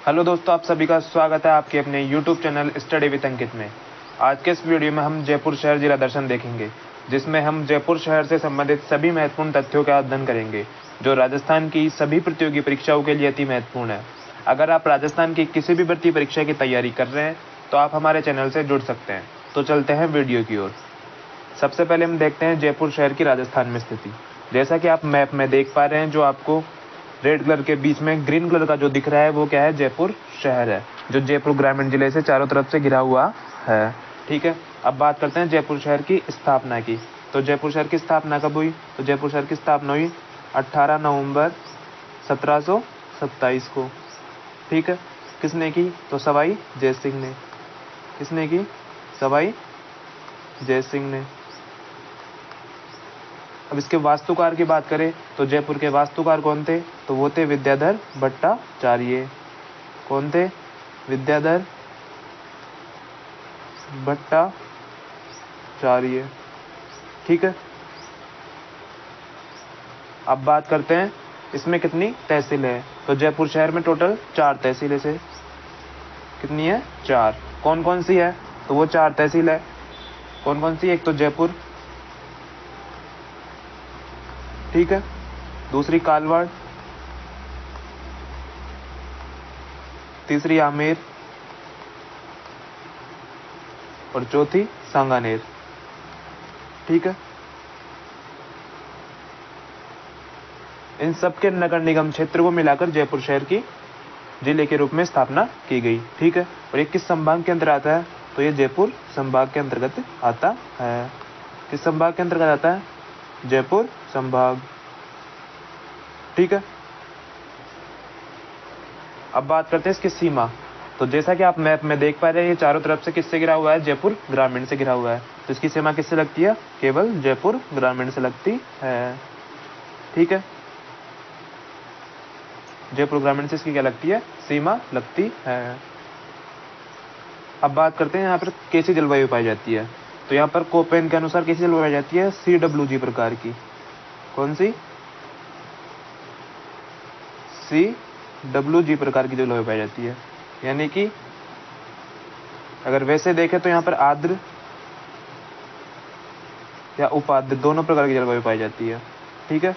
Hello दोस्तों, आप सभी का स्वागत है आपके अपने YouTube चैनल स्टडी विद अंकित में। आज के इस वीडियो में हम जयपुर शहर जिला दर्शन देखेंगे, जिसमें हम जयपुर शहर से संबंधित सभी महत्वपूर्ण तथ्यों का अध्ययन करेंगे, जो राजस्थान की सभी प्रतियोगी परीक्षाओं के लिए अति महत्वपूर्ण है। अगर आप राजस्थान की किसी भी भर्ती परीक्षा की तैयारी कर रहे हैं तो आप हमारे चैनल से जुड़ सकते हैं। तो चलते हैं वीडियो की ओर। सबसे पहले हम देखते हैं जयपुर शहर की राजस्थान में स्थिति। जैसा कि आप मैप में देख पा रहे हैं, जो आपको रेड कलर के बीच में ग्रीन कलर का जो दिख रहा है वो क्या है, जयपुर शहर है, जो जयपुर ग्रामीण जिले से चारों तरफ से घिरा हुआ है। ठीक है, अब बात करते हैं जयपुर शहर की स्थापना की। तो जयपुर शहर की स्थापना कब हुई? तो जयपुर शहर की स्थापना हुई 18 नवंबर 1727 को। ठीक है, किसने की? तो सवाई जय सिंह ने। किसने की? सवाई जय सिंह ने। अब इसके वास्तुकार की बात करें तो जयपुर के वास्तुकार कौन थे? तो वो थे विद्याधर भट्टाचार्य। कौन थे? विद्याधर भट्टाचार्य। ठीक है, अब बात करते हैं इसमें कितनी तहसील है। तो जयपुर शहर में टोटल 4 तहसीलें से। कितनी है? 4। कौन कौन सी है? तो वो 4 तहसील है। कौन कौन सी? एक तो जयपुर, ठीक है, दूसरी कालवाड़, तीसरी आमेर और चौथी सांगानेर। ठीक है, इन सबके नगर निगम क्षेत्र को मिलाकर जयपुर शहर की जिले के रूप में स्थापना की गई। ठीक है, और ये किस संभाग के अंदर आता है? तो ये जयपुर संभाग के अंतर्गत आता है। किस संभाग के अंतर्गत आता है? जयपुर संभाग। ठीक है, अब बात करते हैं इसकी सीमा। तो जैसा कि आप मैप में देख पा रहे हैं, ये चारों तरफ से किससे घिरा हुआ है? जयपुर ग्रामीण से घिरा हुआ है। तो इसकी सीमा किससे लगती है? केवल जयपुर ग्रामीण से लगती है। ठीक है, जयपुर ग्रामीण से इसकी क्या लगती है? सीमा लगती है। अब बात करते हैं यहाँ पर कैसी जलवायु पाई जाती है। तो यहाँ पर कोपेन के अनुसार कैसी जलवायु पाई जाती है? CWG प्रकार की। कौन सी? CWG प्रकार की जलवायु पाई जाती है। यानी कि अगर वैसे देखें तो यहाँ पर आर्द्र या उपाद्र दोनों प्रकार की जलवायु पाई जाती है। ठीक है,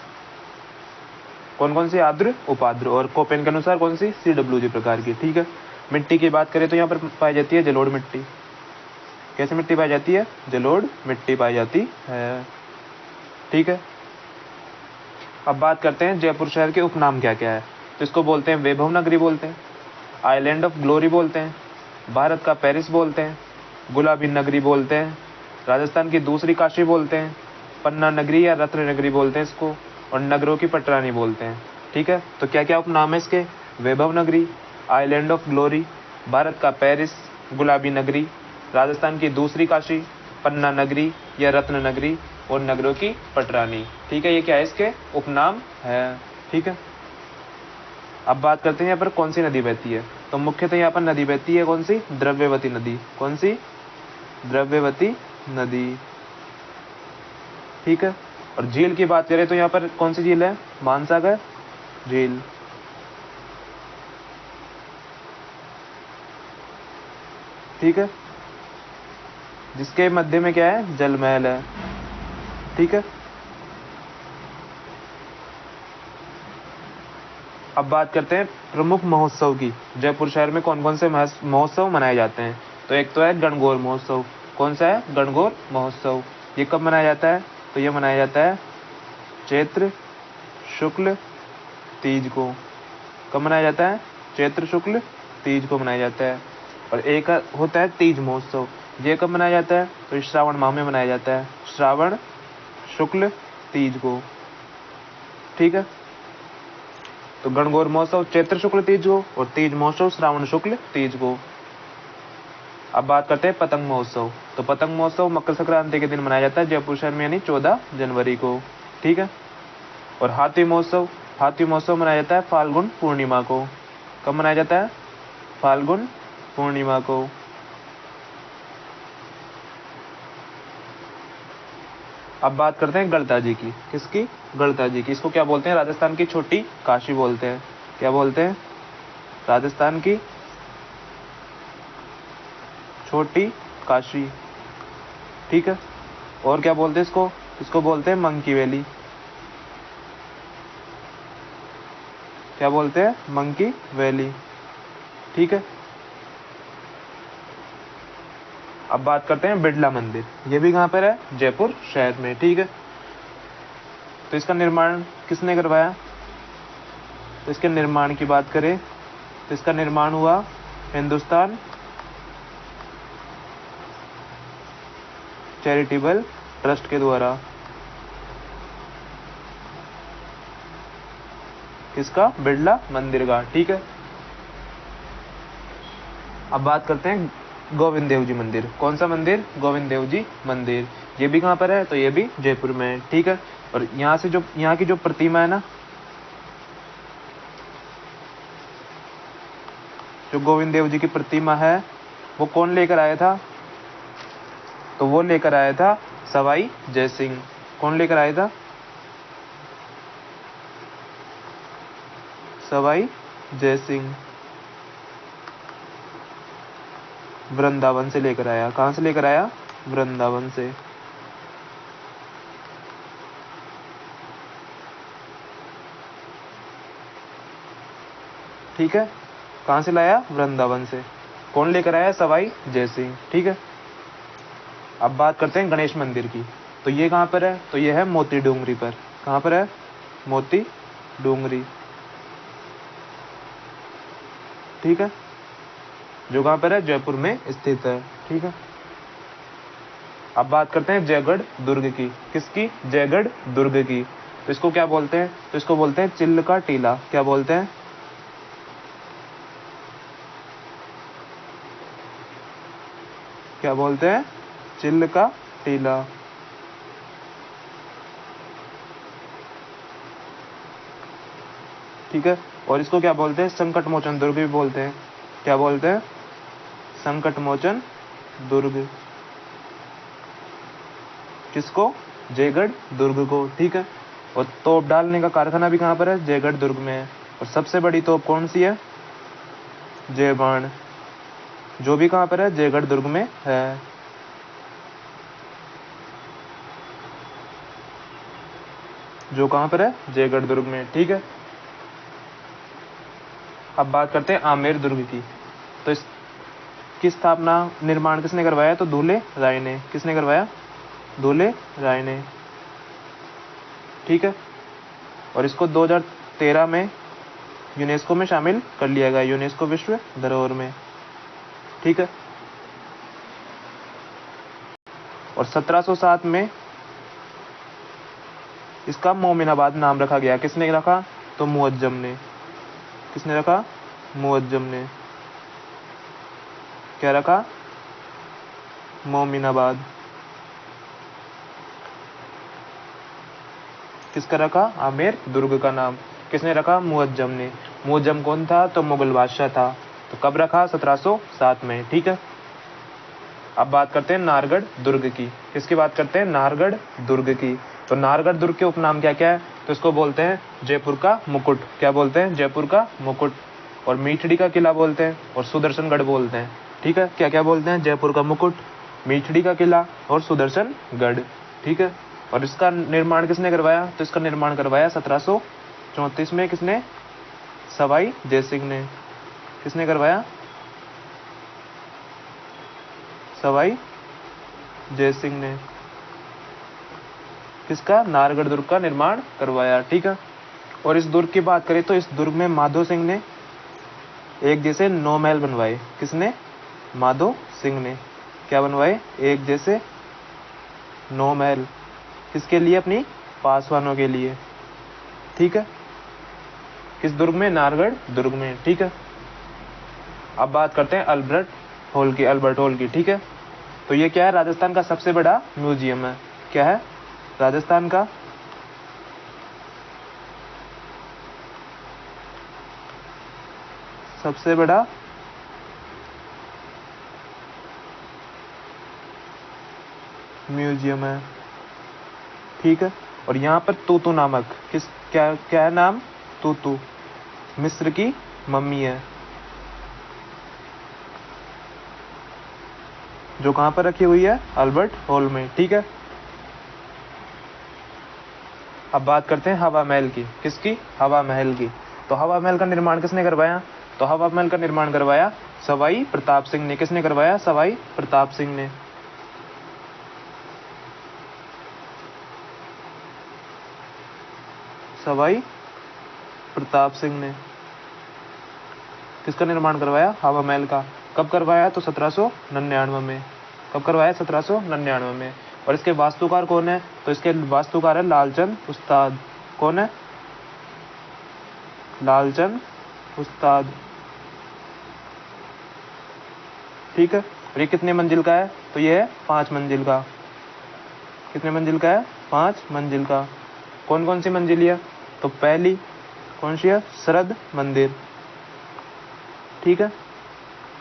कौन कौन सी? आर्द्र, उपाद्र। और कोपेन के अनुसार कौन सी? CWG प्रकार की। ठीक है, मिट्टी की बात करें तो यहाँ पर पाई जाती है जलोढ़ मिट्टी। कैसी मिट्टी पाई जाती है? जलोढ़ मिट्टी पाई जाती है। ठीक है, अब बात करते हैं जयपुर शहर के उपनाम क्या क्या है। तो इसको बोलते हैं वैभव नगरी बोलते हैं, आइलैंड ऑफ ग्लोरी बोलते हैं, भारत का पेरिस बोलते हैं, गुलाबी नगरी बोलते हैं, राजस्थान की दूसरी काशी बोलते हैं, पन्ना नगरी या रत्न नगरी बोलते हैं इसको, और नगरों की पटरानी बोलते हैं। ठीक है, तो क्या क्या उपनाम है इसके? वैभव नगरी, आइलैंड ऑफ ग्लोरी, भारत का पेरिस, गुलाबी नगरी, राजस्थान की दूसरी काशी, पन्ना नगरी या रत्न नगरी, और नगरों की पटरानी। ठीक है, ये क्या है? इसके उपनाम है। ठीक है, अब बात करते हैं यहाँ पर कौन सी नदी बहती है। तो मुख्यतः यहाँ पर नदी बहती है कौन सी? द्रव्यवती नदी। कौन सी? द्रव्यवती नदी। ठीक है, और झील की बात करें तो यहाँ पर कौन सी झील है? मानसागर झील। ठीक है, जिसके मध्य में क्या है? जल महल है। ठीक है, अब बात करते हैं प्रमुख महोत्सव की। जयपुर शहर में कौन कौन से महोत्सव मनाए जाते हैं। तो एक तो है गणगौर महोत्सव। कौन सा है? गणगौर महोत्सव। ये कब मनाया जाता है? तो ये मनाया जाता है चैत्र शुक्ल तीज को। कब मनाया जाता है? चैत्र शुक्ल तीज को मनाया जाता है। और एक होता है तीज महोत्सव। ये कब मनाया जाता है? तो श्रावण माह में मनाया जाता है, श्रावण शुक्ल तीज को। ठीक है, तो गणगौर महोत्सव चैत्र शुक्ल तीज को और तीज महोत्सव श्रावण शुक्ल तीज को। अब बात करते हैं पतंग महोत्सव। तो पतंग महोत्सव मकर संक्रांति के दिन मनाया जाता है जयपुर शहर में, यानी 14 जनवरी को। ठीक है, और हाथी महोत्सव मनाया जाता है फाल्गुन पूर्णिमा को। कब मनाया जाता है? फाल्गुन पूर्णिमा को। अब बात करते हैं गढ़ताजी की। किसकी? गढ़ताजी की। इसको क्या बोलते हैं? राजस्थान की छोटी काशी बोलते हैं। क्या बोलते हैं? राजस्थान की छोटी काशी, ठीक है। और क्या बोलते हैं इसको, इसको बोलते हैं मंकी वैली। क्या बोलते हैं, मंकी वैली, ठीक है। अब बात करते हैं बिड़ला मंदिर। ये भी कहाँ पर है, जयपुर शहर में, ठीक है। तो इसका निर्माण किसने करवाया, तो इसके निर्माण की बात करें तो इसका निर्माण हुआ हिंदुस्तान चैरिटेबल ट्रस्ट के द्वारा। किसका, बिड़ला मंदिर का, ठीक है। अब बात करते हैं गोविंद देव जी मंदिर। कौन सा मंदिर, गोविंद देव जी मंदिर। ये भी कहाँ पर है, तो ये भी जयपुर में है, ठीक है। और यहाँ से जो यहाँ की जो प्रतिमा है ना, जो गोविंद देव जी की प्रतिमा है, वो कौन लेकर आया था, तो वो लेकर आया था सवाई जय सिंह। कौन लेकर आया था, सवाई जय सिंह। वृंदावन से लेकर आया। कहां से लेकर आया, वृंदावन से, ठीक है। कहां से लाया, वृंदावन से। कौन लेकर आया, सवाई जय सिंह, ठीक है। अब बात करते हैं गणेश मंदिर की। तो ये कहां पर है, तो ये है मोती डूंगरी पर। कहां पर है, मोती डूंगरी, ठीक है। जो कहां पर है, जयपुर में स्थित है, ठीक है। अब बात करते हैं जयगढ़ दुर्ग की। किसकी, जयगढ़ दुर्ग की। तो इसको क्या बोलते हैं, तो इसको बोलते हैं चिल्ल का टीला। क्या बोलते हैं, क्या बोलते हैं, चिल्ल का टीला, ठीक है। और इसको क्या बोलते हैं, संकट मोचन दुर्ग भी बोलते हैं। क्या बोलते हैं, संकट मोचन दुर्ग। किसको, जयगढ़ दुर्ग को, ठीक है। और तोप डालने का कारखाना भी कहां पर है, जयगढ़ दुर्ग में है। और सबसे बड़ी तोप कौन सी है, जय बाण, जो भी कहां पर है, जयगढ़ दुर्ग में है, जो कहां पर है, जयगढ़ दुर्ग में, ठीक है। अब बात करते हैं आमेर दुर्ग की। तो इसकी स्थापना, निर्माण किसने करवाया, तो धूले राय ने। किसने करवाया, धूले राय ने, ठीक है। और इसको 2013 में यूनेस्को में शामिल कर लिया गया, यूनेस्को विश्व धरोहर में, ठीक है। और 1707 में इसका मोमिनाबाद नाम रखा गया। किसने रखा, तो मुअज्जम ने। किसने रखा, मुअज्जम ने। क्या रखा, मोमिनाबाद। किसका रखा, आमेर दुर्ग का नाम किसने रखा, मुअज्जम ने। मुअज्जम कौन था, तो मुगल बादशाह था। तो कब रखा, 1707 में, ठीक है। अब बात करते हैं नाहरगढ़ दुर्ग की। किसकी बात करते हैं, नाहरगढ़ दुर्ग की। तो नाहरगढ़ दुर्ग के उपनाम क्या क्या है, तो इसको बोलते हैं जयपुर का मुकुट। क्या बोलते हैं, जयपुर का मुकुट। और मीठड़ी का किला बोलते हैं, और सुदर्शनगढ़ बोलते हैं, ठीक है। क्या क्या बोलते हैं, जयपुर का मुकुट, मीठड़ी का किला और सुदर्शनगढ़, ठीक है। और इसका निर्माण किसने करवाया, तो इसका निर्माण करवाया 1734 में। किसने, सवाई जय सिंह ने। किसने करवाया, सवाई जय सिंह ने। किसका, नाहरगढ़ दुर्ग का निर्माण करवाया, ठीक है। और इस दुर्ग की बात करें तो इस दुर्ग में माधो सिंह ने एक जैसे 9 महल बनवाए। किसने, माधो सिंह ने। क्या बनवाए, एक जैसे 9 महल। किसके लिए, अपनी पासवानों के लिए, ठीक है। किस दुर्ग में, नाहरगढ़ दुर्ग में, ठीक है। अब बात करते हैं अल्बर्ट हॉल की, अल्बर्ट हॉल की, ठीक है। तो ये क्या है, राजस्थान का सबसे बड़ा म्यूजियम है। क्या है, राजस्थान का सबसे बड़ा म्यूजियम है, ठीक है। और यहाँ पर तूतू नामक, किस क्या क्या है नाम, तूतू, मिस्र की मम्मी है, जो कहाँ पर रखी हुई है, अल्बर्ट हॉल में। ठीक है, अब बात करते हैं हवा महल की। किसकी? हवा महल की। तो हवा महल का निर्माण किसने करवाया? तो हवा महल का निर्माण करवाया सवाई प्रताप सिंह ने। किसने करवाया? सवाई प्रताप सिंह ने। सवाई प्रताप सिंह ने किसका निर्माण करवाया? हवा महल का। कब करवाया? तो 1799 में। कब करवाया? 1799 में। और इसके वास्तुकार कौन है? तो इसके वास्तुकार है लालचंद उस्ताद। कौन है? लालचंद उस्ताद। ठीक है, और ये कितने मंजिल का है? तो ये है 5 मंजिल का। कितने मंजिल का है? 5 मंजिल का। कौन कौन सी मंजिल है? तो पहली कौन सी है? शरद मंदिर। ठीक है,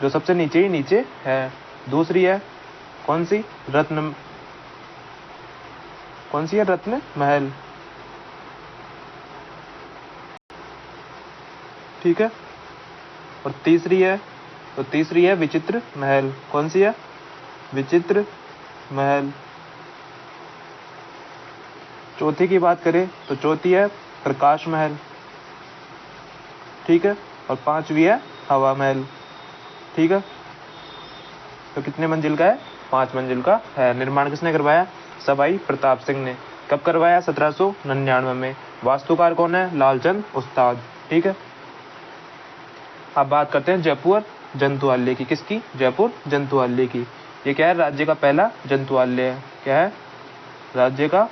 जो सबसे नीचे ही नीचे है। दूसरी है कौन सी? कौन सी है? रत्न महल। ठीक है, और तीसरी है, तो तीसरी है विचित्र महल। कौन सी है? विचित्र महल। चौथी की बात करें तो चौथी है प्रकाश महल। ठीक है, और 5वीं है हवा महल। ठीक है, तो कितने मंजिल का है? 5 मंजिल का है। निर्माण किसने करवाया? सवाई प्रताप सिंह ने। कब करवाया? 1799 में। वास्तुकार कौन है? लालचंद उस्ताद। ठीक है, अब बात करते हैं जयपुर जंतुआलय की। किसकी? जयपुर जंतुआलय की। ये क्या है? राज्य का पहला जंतुआलय है। क्या है? राज्य का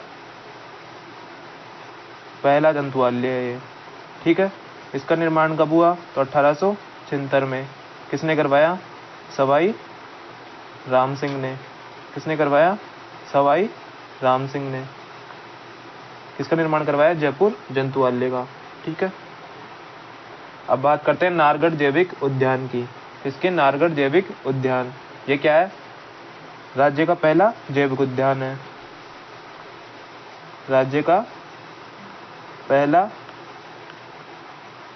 पहला जंतुआलय है ये। ठीक है, इसका निर्माण कब हुआ? तो 1876 में। किसने करवाया? सवाई राम सिंह ने। किसने करवाया? सवाई राम सिंह ने। किसका निर्माण करवाया? जयपुर जंतुआलय का। ठीक है, अब बात करते हैं नारगढ़ जैविक उद्यान की। किसके? नारगढ़ जैविक उद्यान। ये क्या है? राज्य का पहला जैविक उद्यान है। राज्य का पहला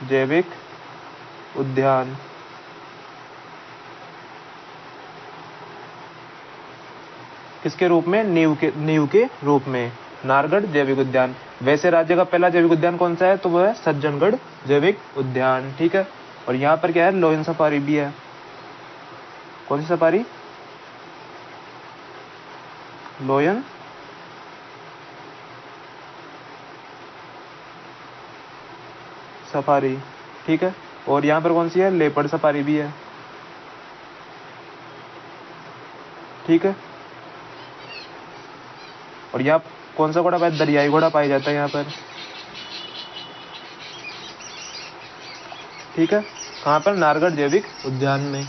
जैविक उद्यान। किसके रूप में? नींव के रूप में। नारगढ़ जैविक उद्यान। वैसे राज्य का पहला जैविक उद्यान कौन सा है? तो वह है सज्जनगढ़ जैविक उद्यान। ठीक है, और यहाँ पर क्या है? लोयन सफारी भी है। कौन सी सफारी? लोयन सफारी। ठीक है, और यहाँ पर कौन सी है? लेपर्ड सफारी भी है। ठीक है, और यहाँ कौन सा घोड़ा पाया? दरियाई घोड़ा पाया जाता है यहाँ पर। ठीक है, कहाँ पर? नारगढ़ जैविक उद्यान में।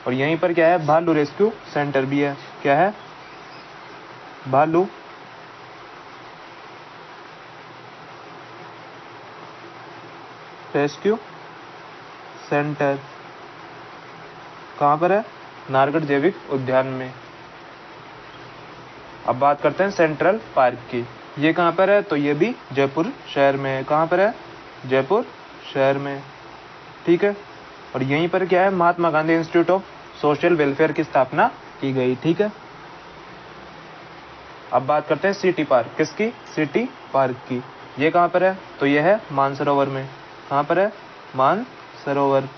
और यहीं पर क्या है? भालू रेस्क्यू सेंटर भी है। क्या है? भालू रेस्क्यू सेंटर कहाँ पर है? नारगढ़ जैविक उद्यान में। अब बात करते हैं सेंट्रल पार्क की। ये कहाँ पर है? तो ये भी जयपुर शहर में है। कहाँ पर है? जयपुर शहर में। ठीक है, और यहीं पर क्या है? Mahatma Gandhi institute of social welfare की स्थापना की गई। ठीक है, अब बात करते हैं सिटी पार्क। किसकी? सिटी पार्क की। ये कहाँ पर है? तो ये है मानसरोवर में। कहाँ पर है? मानसरोवर।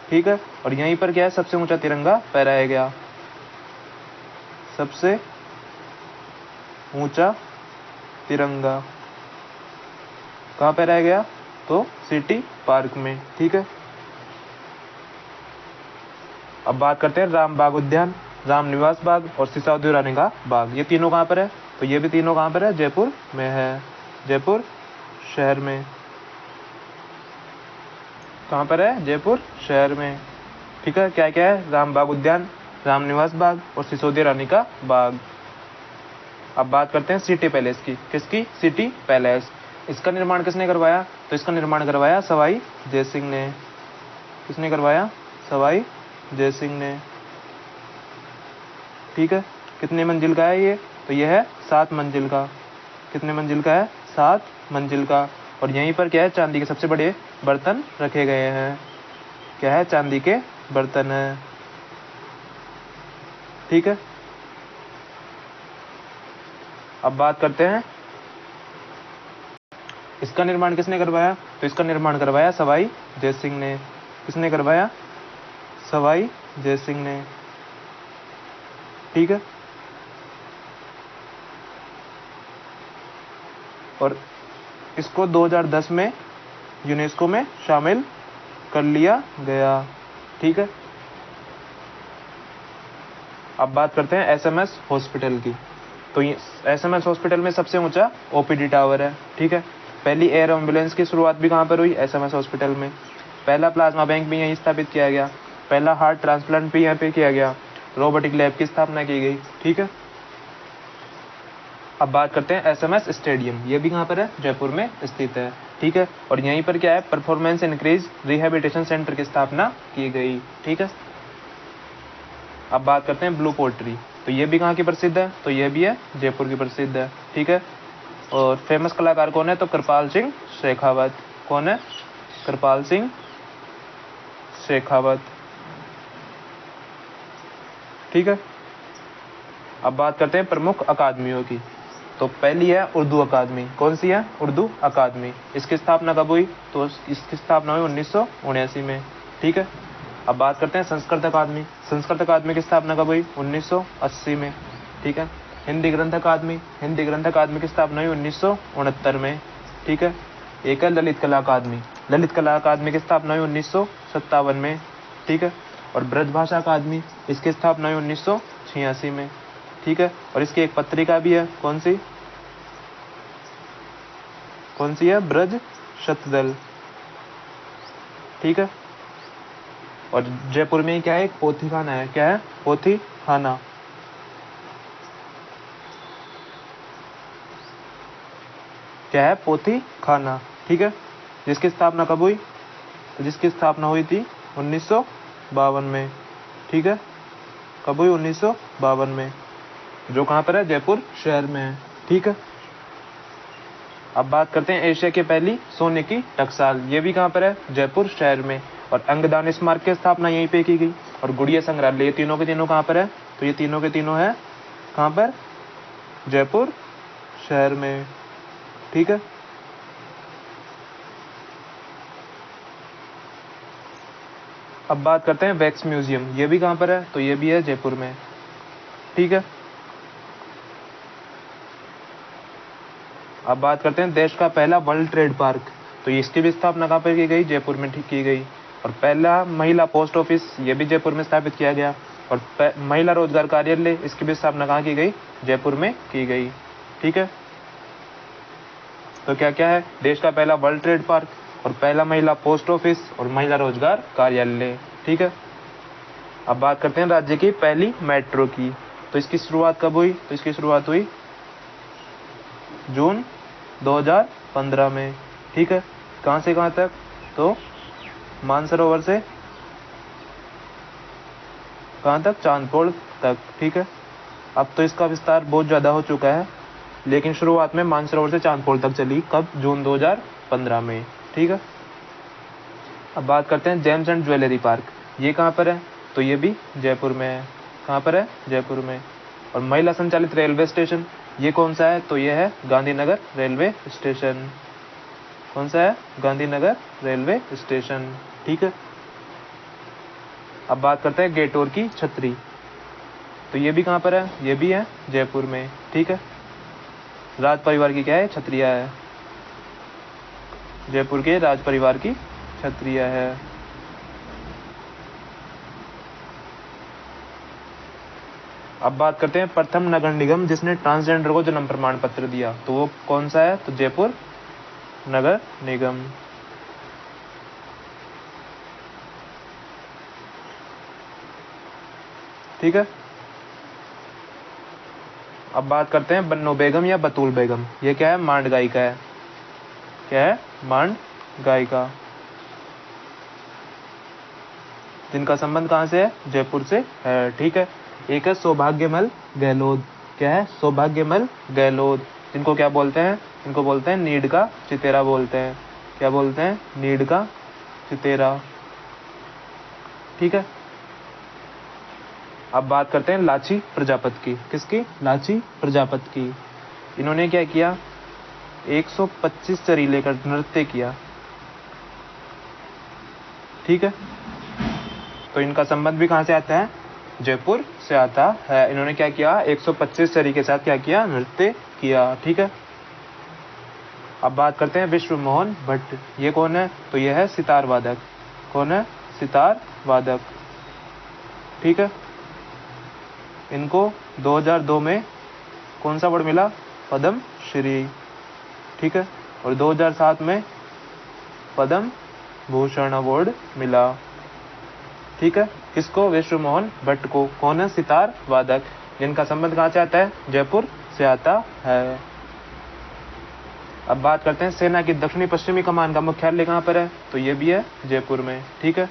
ठीक है, और यहीं पर क्या है? सबसे ऊंचा तिरंगा फहराया गया। सबसे ऊंचा तिरंगा कहाँ फहराया गया? तो सिटी पार्क में। ठीक है, अब बात करते हैं राम बाग उद्यान, राम निवास बाग और सिसोदिया रानी का बाग। ये तीनों कहाँ पर है? तो ये भी तीनों कहाँ पर है? जयपुर में है। जयपुर शहर में। कहाँ पर है? जयपुर शहर में। ठीक है, क्या क्या है? राम बाग उद्यान, राम निवास बाग और सिसोदिया रानी का बाग। अब बात करते हैं सिटी पैलेस की। किसकी? City palace. इसका निर्माण किसने करवाया? तो इसका निर्माण करवाया सवाई जय सिंह ने। किसने करवाया? सवाई जय सिंह ने। ठीक है, कितने मंजिल का है ये? तो ये है 7 मंजिल का। कितने मंजिल का है? 7 मंजिल का। और यहीं पर क्या है? चांदी के सबसे बड़े बर्तन रखे गए हैं। क्या है? चांदी के बर्तन है। ठीक है। अब बात करते हैं इसका निर्माण किसने करवाया, तो इसका निर्माण करवाया सवाई जय सिंह ने। किसने करवाया, सवाई जय सिंह ने, ठीक है। और इसको 2010 में यूनेस्को में शामिल कर लिया गया, ठीक है। अब बात करते हैं एसएमएस हॉस्पिटल की। तो ये एसएमएस हॉस्पिटल में सबसे ऊंचा ओपीडी टावर है, ठीक है। पहली एयर एम्बुलेंस की शुरुआत भी कहाँ पर हुई, एसएमएस हॉस्पिटल में। पहला प्लाज्मा बैंक भी यहीं स्थापित किया गया। पहला हार्ट ट्रांसप्लांट भी यहाँ पे किया गया। रोबोटिक लैब की स्थापना की गई, ठीक है। अब बात करते हैं एसएमएस स्टेडियम, ये भी कहाँ पर है, जयपुर में स्थित है, ठीक है। और यहीं पर क्या है, परफॉर्मेंस इंक्रीज रिहेबिलिटेशन सेंटर की स्थापना की गई, ठीक है। अब बात करते हैं ब्लू पोल्ट्री, तो ये भी कहाँ की प्रसिद्ध है, तो ये भी है जयपुर की प्रसिद्ध है, ठीक है। और फेमस कलाकार कौन है, तो कृपाल सिंह शेखावत। कौन है, कृपाल सिंह शेखावत, ठीक है। अब बात करते हैं प्रमुख अकादमियों की। तो पहली है उर्दू अकादमी। कौन सी है, उर्दू अकादमी। इसकी स्थापना कब हुई, तो इसकी स्थापना हुई 1979 में, ठीक है। अब बात करते हैं संस्कृत अकादमी। संस्कृत अकादमी की स्थापना कब हुई, 1980 में, ठीक है। हिंदी ग्रंथ अकादमी। हिंदी ग्रंथ अकादमी की स्थापना हुई 1969 में, ठीक है। एक है ललित कला अकादमी। ललित कला अकादमी की स्थापना हुई 1957 में, ठीक है। और ब्रजभाषा अकादमी, इसकी स्थापना हुई 1986 में, ठीक है। और इसकी एक पत्रिका भी है, कौन सी, कौन सी है, ब्रज शतदल, ठीक है। और जयपुर में ही क्या है, एक पोथी खाना है। क्या है, पोथी खाना, क्या है, पोथी खाना, ठीक है। जिसकी स्थापना कब हुई, तो जिसकी स्थापना हुई थी 1952 में, ठीक है। कब हुई, 1952 में, जो कहाँ पर है, जयपुर शहर में है, ठीक है। अब बात करते हैं एशिया की पहली सोने की टकसाल, ये भी कहाँ पर है, जयपुर शहर में। और अंगदान स्मारक की स्थापना यहीं पे की गई। और गुड़िया संग्रहालय, ये तीनों के तीनों कहाँ पर है, तो ये तीनों के तीनों है कहाँ पर, जयपुर शहर में, ठीक है। अब बात करते हैं वैक्स म्यूजियम, ये भी कहाँ पर है, तो ये भी है जयपुर में, ठीक है। अब बात करते हैं देश का पहला वर्ल्ड ट्रेड पार्क, तो इसकी भी स्थापना कहाँ पर की गई, जयपुर में की गई। और पहला महिला पोस्ट ऑफिस, ये भी जयपुर में स्थापित किया गया। और महिला रोजगार कार्यालय, इसकी भी स्थापना कहाँ की गई, जयपुर में की गई, ठीक है। तो क्या क्या है, देश का पहला वर्ल्ड ट्रेड पार्क, और पहला महिला पोस्ट ऑफिस, और महिला रोजगार कार्यालय, ठीक है। अब बात करते हैं राज्य की पहली मेट्रो की। तो इसकी शुरुआत कब हुई, तो इसकी शुरुआत हुई जून 2015 में, ठीक है। कहाँ से कहाँ तक, तो मानसरोवर से कहाँ तक, चांदपोल तक, ठीक है। अब तो इसका विस्तार बहुत ज़्यादा हो चुका है, लेकिन शुरुआत में मानसरोवर से चांदपोल तक चली, कब, जून 2015 में, ठीक है। अब बात करते हैं जेम्स एंड ज्वेलरी पार्क, ये कहाँ पर है, तो ये भी जयपुर में है। कहाँ पर है, जयपुर में। और महिला संचालित रेलवे स्टेशन, ये कौन सा है, तो ये है गांधीनगर रेलवे स्टेशन। कौन सा है, गांधीनगर रेलवे स्टेशन, ठीक है। अब बात करते हैं गेटोर की छतरी, तो ये भी कहाँ पर है, ये भी है जयपुर में, ठीक है। राज परिवार की क्या है, छतरिया है, जयपुर के राज परिवार की छतरिया है। अब बात करते हैं प्रथम नगर निगम जिसने ट्रांसजेंडर को जन्म प्रमाण पत्र दिया, तो वो कौन सा है, तो जयपुर नगर निगम, ठीक है। अब बात करते हैं बन्नो बेगम या बतूल बेगम, ये क्या है, मांड गायिका है। क्या है, मांड गायिका, जिनका संबंध कहाँ से है, जयपुर से है, ठीक है। एक है सौभाग्यमल गहलोत। क्या है, सौभाग्यमल गहलोत, जिनको क्या बोलते हैं, इनको बोलते हैं नीड का चितेरा बोलते हैं। क्या बोलते हैं, नीड का चितेरा, ठीक है। अब बात करते हैं लाची प्रजापति की। किसकी? लाची प्रजापति की। इन्होंने क्या किया? 125 चरी लेकर नृत्य किया। ठीक है, तो इनका संबंध भी कहाँ से आता है? जयपुर से आता है। इन्होंने क्या किया? 125 चरी के साथ क्या किया? नृत्य किया। ठीक है, अब बात करते हैं विश्व मोहन भट्ट। ये कौन है? तो ये है सितार वादक। कौन है? सितार वादक। ठीक है, इनको 2002 में कौन सा अवार्ड मिला? पद्म श्री। ठीक है, और 2007 में पद्म भूषण अवार्ड मिला। ठीक है, किसको? विश्व मोहन भट्ट को। कौन है? सितार वादक, जिनका संबंध कहाँ से आता है? जयपुर से आता है। अब बात करते हैं सेना की दक्षिणी पश्चिमी कमान का मुख्यालय कहाँ पर है? तो ये भी है जयपुर में। ठीक है,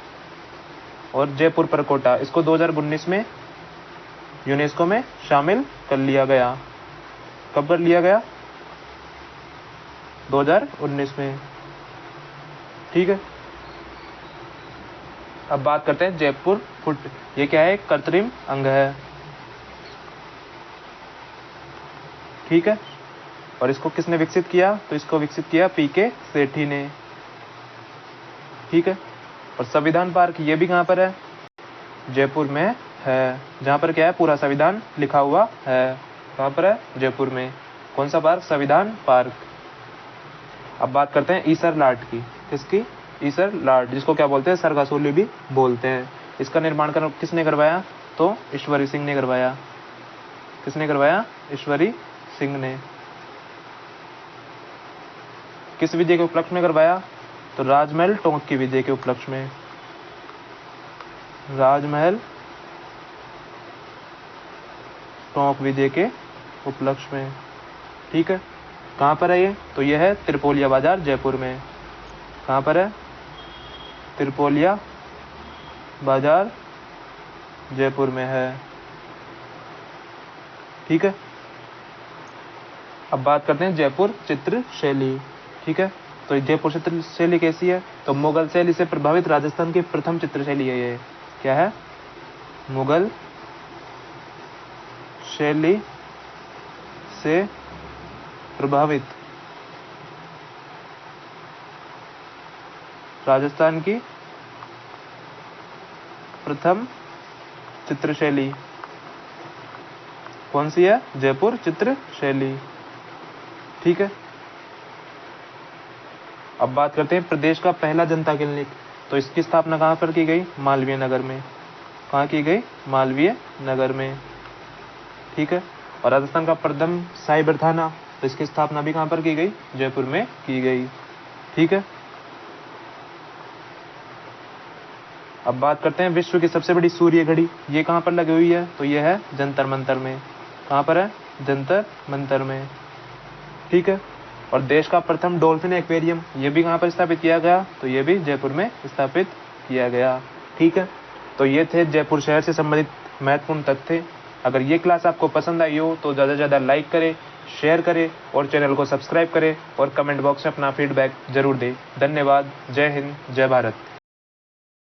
और जयपुर पर कोटा, इसको 2019 में यूनेस्को में शामिल कर लिया गया। कब कर लिया गया? 2019 में। ठीक है, अब बात करते हैं जयपुर फुट। ये क्या है? कृत्रिम अंग है। ठीक है, और इसको किसने विकसित किया? तो इसको विकसित किया पीके सेठी ने। ठीक है, और संविधान पार्क ये भी कहाँ पर है? जयपुर में है, जहाँ पर क्या है? पूरा संविधान लिखा हुआ है। कहाँ पर है? जयपुर में। कौन सा पार्क? संविधान पार्क। अब बात करते हैं ईसर लाट की। किसकी? ईसर लाट, जिसको क्या बोलते हैं? सरगासोली भी बोलते हैं। इसका निर्माण किसने करवाया? तो ईश्वरी सिंह ने करवाया। किसने करवाया? ईश्वरी सिंह ने। किस विजय के उपलक्ष्य में करवाया? तो राजमहल टोंक की विजय के उपलक्ष्य में। राजमहल टोंक विजय के उपलक्ष्य में। ठीक है, कहाँ पर है ये? तो ये है त्रिपोलिया बाजार जयपुर में। कहाँ पर है? त्रिपोलिया बाजार जयपुर में है। ठीक है, अब बात करते हैं जयपुर चित्र शैली। ठीक है, तो जयपुर चित्र शैली कैसी है? तो मुगल शैली से प्रभावित राजस्थान की प्रथम चित्र शैली है ये। क्या है? मुगल शैली से प्रभावित राजस्थान की प्रथम चित्र शैली कौन सी है? जयपुर चित्र शैली। ठीक है, अब बात करते हैं प्रदेश का पहला जनता क्लिनिक। तो इसकी स्थापना कहाँ पर की गई? मालवीय नगर में। कहाँ की गई? मालवीय नगर में। ठीक है, और राजस्थान का प्रथम साइबर थाना, तो इसकी स्थापना भी कहाँ पर की गई? जयपुर में की गई। ठीक है, अब बात करते हैं विश्व की सबसे बड़ी सूर्य घड़ी। ये कहाँ पर लगी हुई है? तो ये है जंतर मंतर में। कहाँ पर है? जंतर मंतर में। ठीक है, और देश का प्रथम डॉल्फिन एक्वेरियम, ये भी कहाँ पर स्थापित किया गया? तो ये भी जयपुर में स्थापित किया गया। ठीक है, तो ये थे जयपुर शहर से संबंधित महत्वपूर्ण तथ्य। अगर ये क्लास आपको पसंद आई हो तो ज़्यादा से ज़्यादा लाइक करें, शेयर करें और चैनल को सब्सक्राइब करें और कमेंट बॉक्स में अपना फीडबैक जरूर दें। धन्यवाद। जय हिंद, जय भारत।